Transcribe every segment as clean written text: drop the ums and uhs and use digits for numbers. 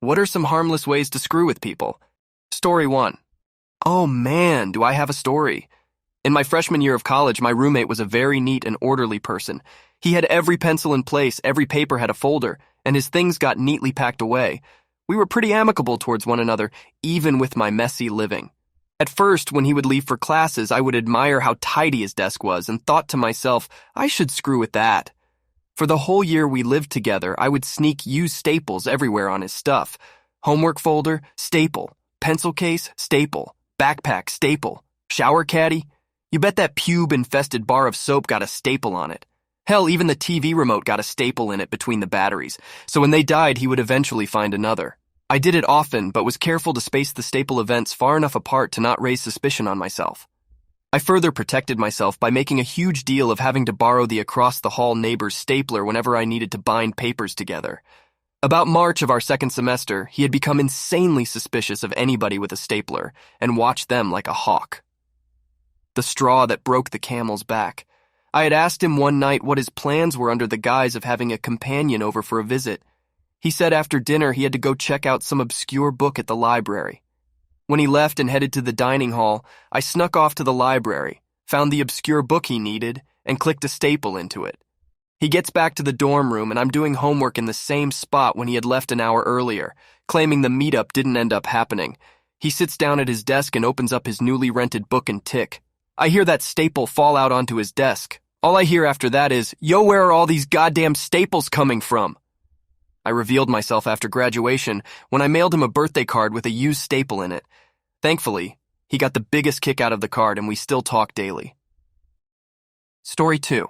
What are some harmless ways to screw with people? Story 1. Oh man, do I have a story. In my freshman year of college, my roommate was a very neat and orderly person. He had every pencil in place, every paper had a folder, and his things got neatly packed away. We were pretty amicable towards one another, even with my messy living. At first, when he would leave for classes, I would admire how tidy his desk was and thought to myself, I should screw with that. For the whole year we lived together, I would sneak used staples everywhere on his stuff. Homework folder, staple. Pencil case, staple. Backpack, staple. Shower caddy. You bet that pube-infested bar of soap got a staple on it. Hell, even the TV remote got a staple in it between the batteries, so when they died, he would eventually find another. I did it often, but was careful to space the staple events far enough apart to not raise suspicion on myself. I further protected myself by making a huge deal of having to borrow the across-the-hall neighbor's stapler whenever I needed to bind papers together. About March of our second semester, he had become insanely suspicious of anybody with a stapler and watched them like a hawk. The straw that broke the camel's back. I had asked him one night what his plans were under the guise of having a companion over for a visit. He said after dinner he had to go check out some obscure book at the library. When he left and headed to the dining hall, I snuck off to the library, found the obscure book he needed, and clicked a staple into it. He gets back to the dorm room and I'm doing homework in the same spot when he had left an hour earlier, claiming the meetup didn't end up happening. He sits down at his desk and opens up his newly rented book and tick. I hear that staple fall out onto his desk. All I hear after that is, "Yo, where are all these goddamn staples coming from?" I revealed myself after graduation when I mailed him a birthday card with a used staple in it. Thankfully, he got the biggest kick out of the card and we still talk daily. Story 2.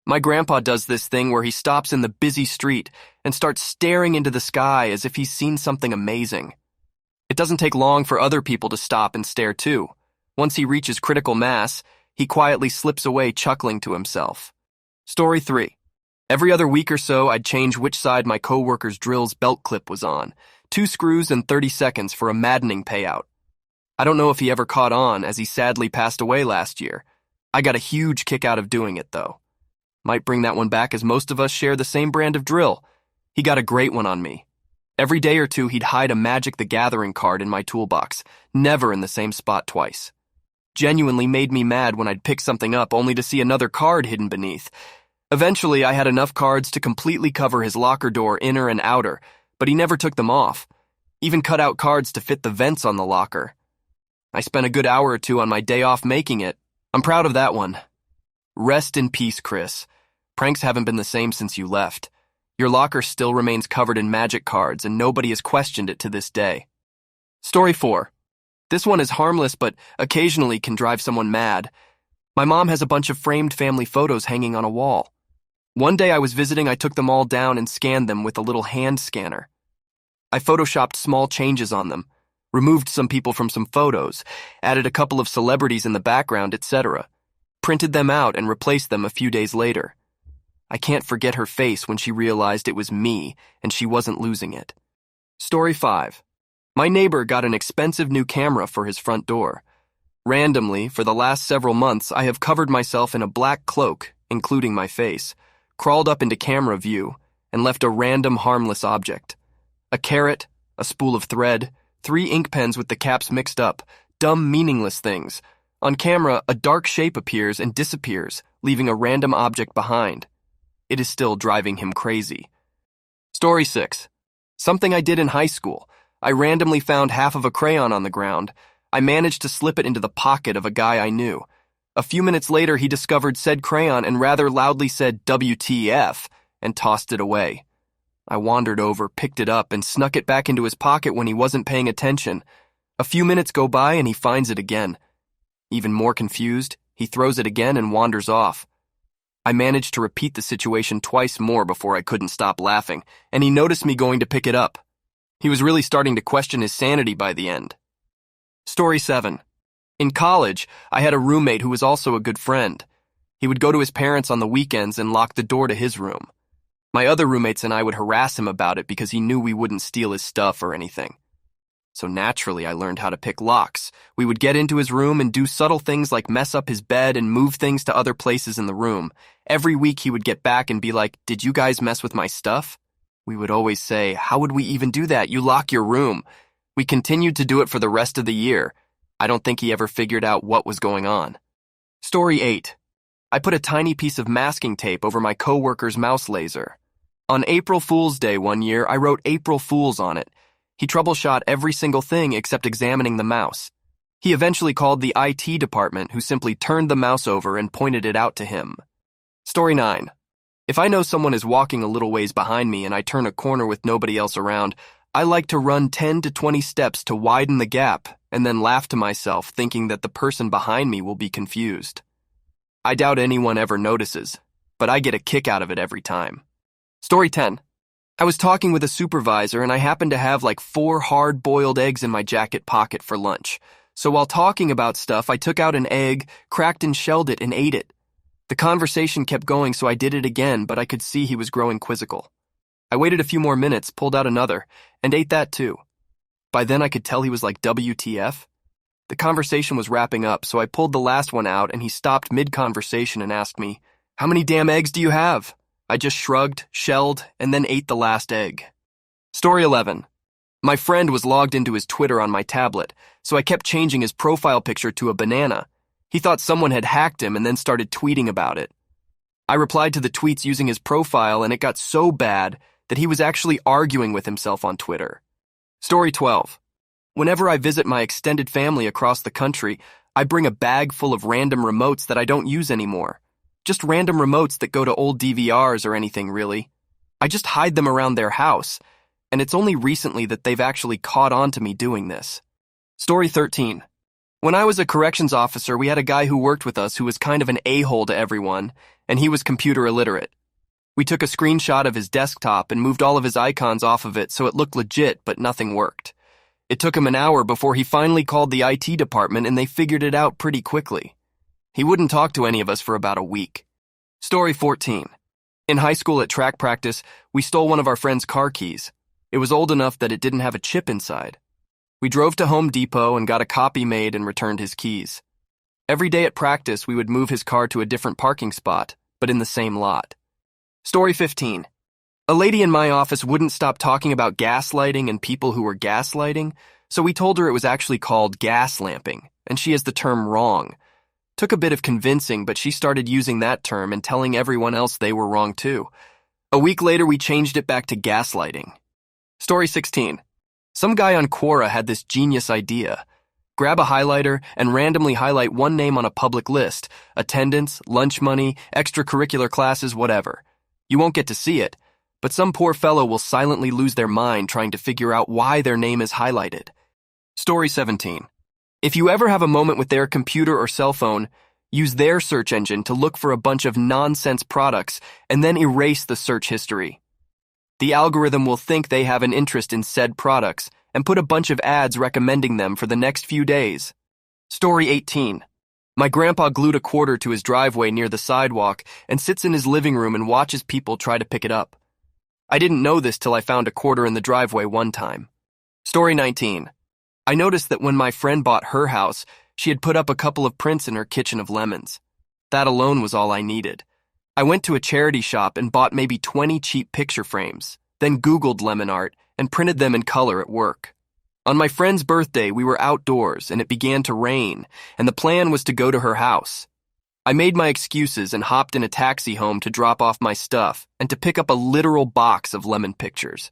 My grandpa does this thing where he stops in the busy street and starts staring into the sky as if he's seen something amazing. It doesn't take long for other people to stop and stare too. Once he reaches critical mass, he quietly slips away chuckling to himself. Story 3. Every other week or so, I'd change which side my coworker's drill's belt clip was on. 2 screws and 30 seconds for a maddening payout. I don't know if he ever caught on, as he sadly passed away last year. I got a huge kick out of doing it, though. Might bring that one back as most of us share the same brand of drill. He got a great one on me. Every day or two, he'd hide a Magic the Gathering card in my toolbox, never in the same spot twice. Genuinely made me mad when I'd pick something up only to see another card hidden beneath. Eventually, I had enough cards to completely cover his locker door inner and outer, but he never took them off. Even cut out cards to fit the vents on the locker. I spent a good hour or two on my day off making it. I'm proud of that one. Rest in peace, Chris. Pranks haven't been the same since you left. Your locker still remains covered in Magic cards and nobody has questioned it to this day. Story 4. This one is harmless but occasionally can drive someone mad. My mom has a bunch of framed family photos hanging on a wall. One day I was visiting, I took them all down and scanned them with a little hand scanner. I photoshopped small changes on them, removed some people from some photos, added a couple of celebrities in the background, etc. Printed them out and replaced them a few days later. I can't forget her face when she realized it was me and she wasn't losing it. Story 5. My neighbor got an expensive new camera for his front door. Randomly, for the last several months, I have covered myself in a black cloak, including my face, crawled up into camera view, and left a random harmless object. A carrot, a spool of thread, 3 ink pens with the caps mixed up, dumb, meaningless things. On camera, a dark shape appears and disappears, leaving a random object behind. It is still driving him crazy. Story 6. Something I did in high school. I randomly found half of a crayon on the ground. I managed to slip it into the pocket of a guy I knew. A few minutes later, he discovered said crayon and rather loudly said WTF and tossed it away. I wandered over, picked it up, and snuck it back into his pocket when he wasn't paying attention. A few minutes go by and he finds it again. Even more confused, he throws it again and wanders off. I managed to repeat the situation twice more before I couldn't stop laughing, and he noticed me going to pick it up. He was really starting to question his sanity by the end. Story 7. In college, I had a roommate who was also a good friend. He would go to his parents on the weekends and lock the door to his room. My other roommates and I would harass him about it because he knew we wouldn't steal his stuff or anything. So naturally, I learned how to pick locks. We would get into his room and do subtle things like mess up his bed and move things to other places in the room. Every week he would get back and be like, "Did you guys mess with my stuff?" We would always say, "How would we even do that? You lock your room." We continued to do it for the rest of the year. I don't think he ever figured out what was going on. Story 8. I put a tiny piece of masking tape over my coworker's mouse laser. On April Fool's Day one year, I wrote April Fools on it. He troubleshot every single thing except examining the mouse. He eventually called the IT department, who simply turned the mouse over and pointed it out to him. Story 9. If I know someone is walking a little ways behind me and I turn a corner with nobody else around, I like to run 10 to 20 steps to widen the gap and then laugh to myself, thinking that the person behind me will be confused. I doubt anyone ever notices, but I get a kick out of it every time. Story 10. I was talking with a supervisor and I happened to have like 4 hard-boiled eggs in my jacket pocket for lunch. So while talking about stuff, I took out an egg, cracked and shelled it, and ate it. The conversation kept going, so I did it again, but I could see he was growing quizzical. I waited a few more minutes, pulled out another, and ate that too. By then I could tell he was like, WTF? The conversation was wrapping up, so I pulled the last one out and he stopped mid-conversation and asked me, "How many damn eggs do you have?" I just shrugged, shelled, and then ate the last egg. Story 11. My friend was logged into his Twitter on my tablet, so I kept changing his profile picture to a banana. He thought someone had hacked him and then started tweeting about it. I replied to the tweets using his profile, and it got so bad that he was actually arguing with himself on Twitter. Story 12. Whenever I visit my extended family across the country, I bring a bag full of random remotes that I don't use anymore. Just random remotes that go to old DVRs or anything, really. I just hide them around their house, and it's only recently that they've actually caught on to me doing this. Story 13. When I was a corrections officer, we had a guy who worked with us who was kind of an a-hole to everyone, and he was computer illiterate. We took a screenshot of his desktop and moved all of his icons off of it so it looked legit, but nothing worked. It took him an hour before he finally called the IT department, and they figured it out pretty quickly. He wouldn't talk to any of us for about a week. Story 14. In high school at track practice, we stole one of our friend's car keys. It was old enough that it didn't have a chip inside. We drove to Home Depot and got a copy made and returned his keys. Every day at practice, we would move his car to a different parking spot, but in the same lot. Story 15. A lady in my office wouldn't stop talking about gaslighting and people who were gaslighting, so we told her it was actually called gas lamping, and she has the term wrong. Took a bit of convincing, but she started using that term and telling everyone else they were wrong too. A week later, we changed it back to gaslighting. Story 16. Some guy on Quora had this genius idea. Grab a highlighter and randomly highlight one name on a public list, attendance, lunch money, extracurricular classes, whatever. You won't get to see it, but some poor fellow will silently lose their mind trying to figure out why their name is highlighted. Story 17. If you ever have a moment with their computer or cell phone, use their search engine to look for a bunch of nonsense products and then erase the search history. The algorithm will think they have an interest in said products and put a bunch of ads recommending them for the next few days. Story 18. My grandpa glued a quarter to his driveway near the sidewalk and sits in his living room and watches people try to pick it up. I didn't know this till I found a quarter in the driveway one time. Story 19. I noticed that when my friend bought her house, she had put up a couple of prints in her kitchen of lemons. That alone was all I needed. I went to a charity shop and bought maybe 20 cheap picture frames, then Googled lemon art and printed them in color at work. On my friend's birthday, we were outdoors and it began to rain, and the plan was to go to her house. I made my excuses and hopped in a taxi home to drop off my stuff and to pick up a literal box of lemon pictures.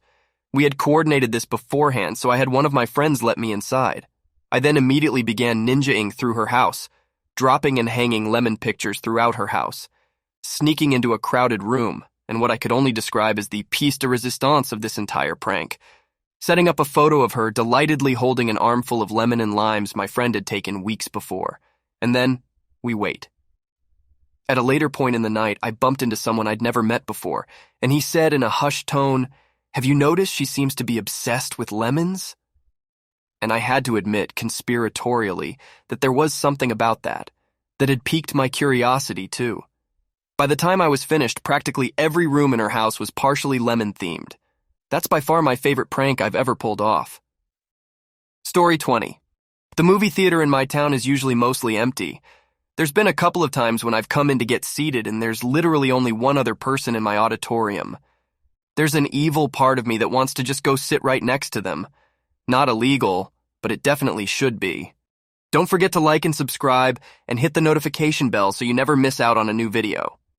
We had coordinated this beforehand, so I had one of my friends let me inside. I then immediately began ninjaing through her house, dropping and hanging lemon pictures throughout her house, sneaking into a crowded room, and what I could only describe as the piece de resistance of this entire prank, setting up a photo of her delightedly holding an armful of lemon and limes my friend had taken weeks before. And then, we wait. At a later point in the night, I bumped into someone I'd never met before, and he said in a hushed tone, "Have you noticed she seems to be obsessed with lemons?" And I had to admit, conspiratorially, that there was something about that had piqued my curiosity too. By the time I was finished, practically every room in her house was partially lemon-themed. That's by far my favorite prank I've ever pulled off. Story 20. The movie theater in my town is usually mostly empty. There's been a couple of times when I've come in to get seated and there's literally only one other person in my auditorium. There's an evil part of me that wants to just go sit right next to them. Not illegal, but it definitely should be. Don't forget to like and subscribe and hit the notification bell so you never miss out on a new video.